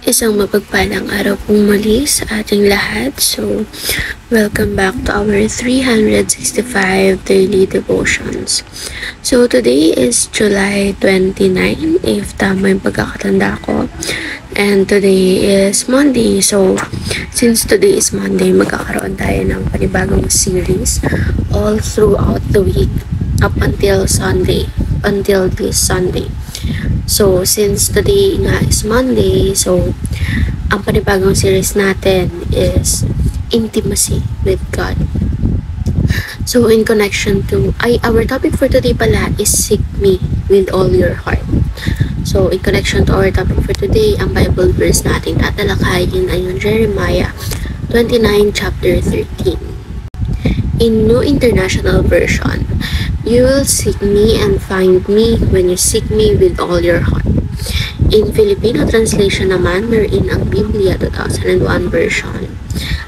Isang mapagpalang araw pong muli sa ating lahat. So, welcome back to our 365 daily devotions. So, today is July 29, if tama yung pagkakatanda ko. And today is Monday. So, since today is Monday, magkakaroon tayo ng panibagong series all throughout the week up until Sunday, until this Sunday. So, since today nga is Monday, so, ang panibagong series natin is Intimacy with God. So, in connection to, our topic for today pala is Seek Me with all your heart. So, in connection to our topic for today, ang Bible verse natin tatalakayin ay yung Jeremiah 29 chapter 13. In New International Version, you will seek me and find me when you seek me with all your heart. In Filipino translation naman, wherein ang Biblia 2001 version,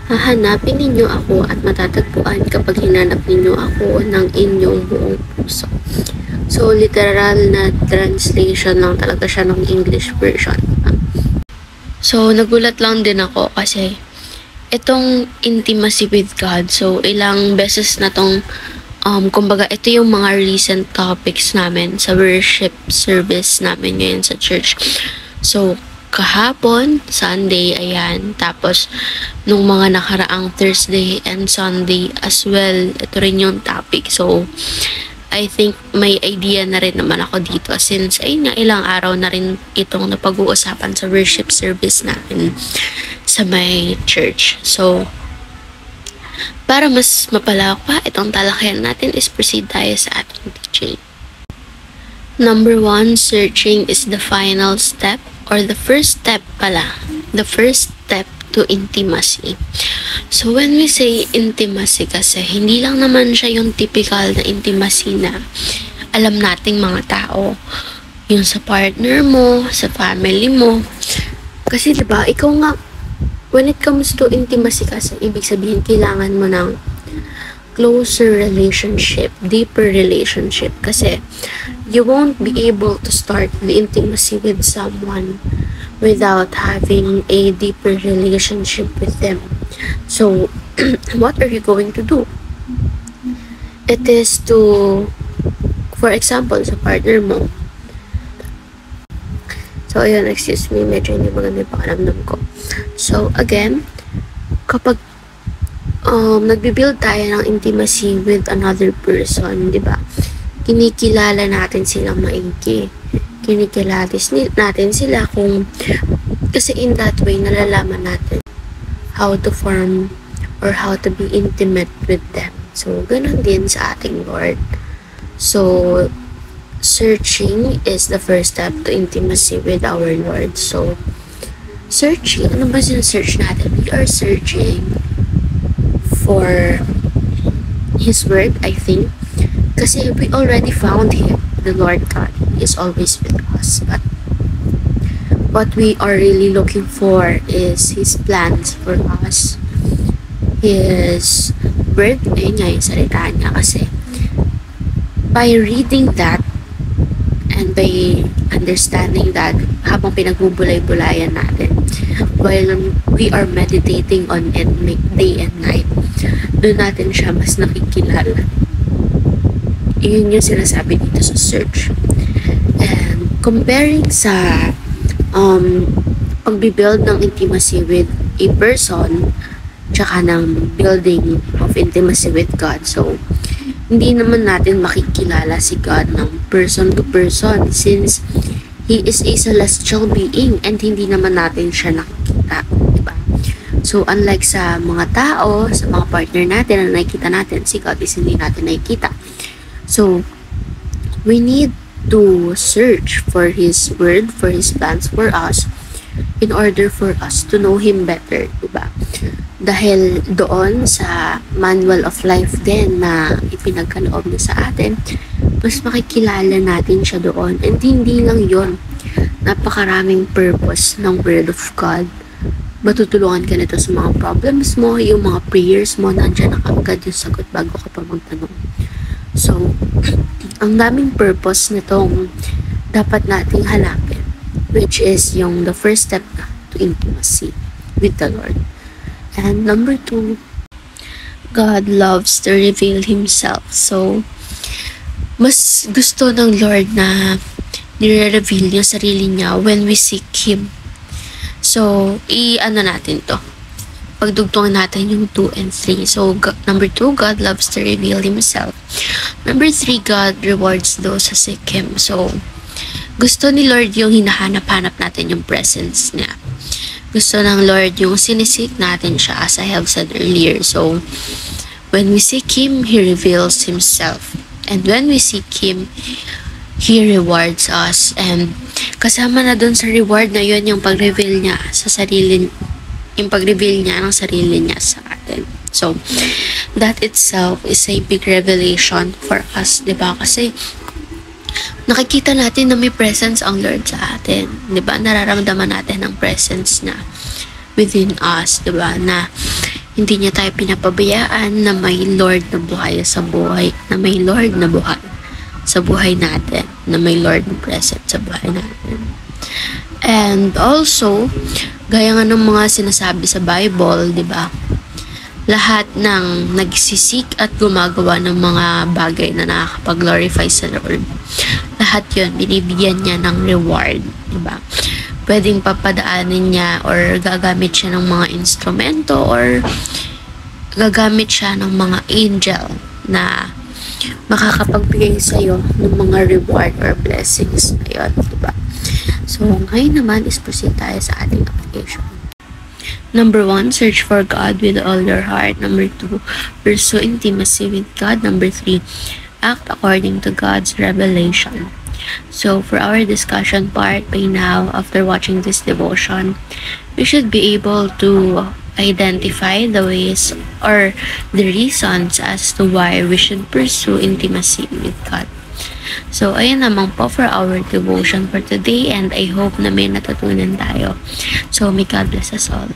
hahanapin ninyo ako at matatagpuan kapag hinanap ninyo ako ng inyong buong puso. So, literal na translation lang talaga siya ng English version. So, nagulat lang din ako kasi itong intimacy with God, so ilang beses na tong kumbaga, ito yung mga recent topics namin sa worship service namin ngayon sa church. So, kahapon, Sunday, ayan. Tapos, nung mga nakaraang Thursday and Sunday as well, ito rin yung topic. So, I think may idea na rin naman ako dito since ayun nga, ilang araw na rin itong napag-uusapan sa worship service namin sa my church. So, para mas mapalawak pa itong talakayan natin is proceed tayo sa ating teaching. Number 1, searching is the final step or the first step pala. The first step to intimacy. So when we say intimacy kasi, hindi lang naman siya yung typical na intimacy na alam nating mga tao. Yung sa partner mo, sa family mo. Kasi diba, ikaw nga, when it comes to intimacy kasi, ibig sabihin, kailangan mo ng closer relationship, deeper relationship. Kasi, you won't be able to start the intimacy with someone without having a deeper relationship with them. So, what are you going to do? It is to, for example, sa partner mo. So, ayun, excuse me, medyo hindi maganda yung pakaramdam ko. So, again, kapag nagbibuild tayo ng intimacy with another person, di ba? Kinikilala natin sila maigi. Kinikilala natin sila kung, kasi in that way, nalalaman natin how to form or how to be intimate with them. So, ganun din sa ating Lord. So, searching is the first step to intimacy with our Lord. So, searching, ano ba sinesearch natin? We are searching for His Word, I think. Kasi we already found Him. The Lord God is always with us. But what we are really looking for is His plans for us. His Word, ayun nga yung salita niya. Kasi by reading that, and by understanding that habang pinagbubulay-bulayan natin, while we are meditating on it day and night, doon natin siya mas nakikilala. Yun yung sinasabi dito sa search. And comparing sa pag-build ng intimacy with a person, tsaka ng building of intimacy with God. So, hindi naman natin makikilala si God ng person to person since He is a celestial being and hindi naman natin siya nakikita, diba? So, unlike sa mga tao, sa mga partner natin na nakikita natin, si God is hindi natin nakikita. So, we need to search for His Word, for His plans for us in order for us to know Him better, diba? Dahil doon sa manual of life din na ipinagkaloob na sa atin, mas makikilala natin siya doon. And hindi lang yon, napakaraming purpose ng Word of God. Matutulungan ka nito sa mga problems mo, yung mga prayers mo, nandiyan na kaagad yung sagot bago ka pa magtanong. So, ang daming purpose nitong dapat nating hanapin, which is yung the first step to to intimacy with the Lord. And number 2, God loves to reveal Himself. So, mas gusto ng Lord na nire-reveal niya sarili niya when we seek Him. So, natin to. Pagdugtungan natin yung 2 and 3. So, number 2, God loves to reveal Himself. Number 3, God rewards those who seek Him. So, gusto ni Lord yung hinahanap-hanap natin yung presence niya. Gusto ng Lord yung sinisik natin siya, as I have said earlier. So, when we seek Him, He reveals Himself. And when we seek Him, He rewards us. And kasama na dun sa reward na yun yung pag-reveal niya sa sarili, yung pag-reveal niya ng sarili niya sa atin. So, that itself is a big revelation for us, diba? Kasi, nakikita natin na may presence ang Lord sa atin, diba? Nararamdaman natin ang presence na within us, diba? Na hindi niya tayo pinapabayaan, na may Lord na buhay sa buhay, na may Lord na buhay sa buhay natin, na may Lord na present sa buhay natin. And also, gaya nga ng mga sinasabi sa Bible, di ba? Lahat ng nagsisik at gumagawa ng mga bagay na nakakapag-glorify sa Lord, lahat yun, binibigyan niya ng reward, di ba? Pwedeng papadaanin niya or gagamit siya ng mga instrumento or gagamit siya ng mga angel na makakapagbigay sa'yo ng mga reward or blessings na yun, di ba? So, ngayon naman is proceed tayo sa ating application. Number 1, search for God with all your heart. Number 2, pursue intimacy with God. Number 3, act according to God's revelation. So, for our discussion part, by now, after watching this devotion, we should be able to identify the ways or the reasons as to why we should pursue intimacy with God. So, ayun naman po for our devotion for today, and I hope na may natutunan tayo. So, may God bless us all.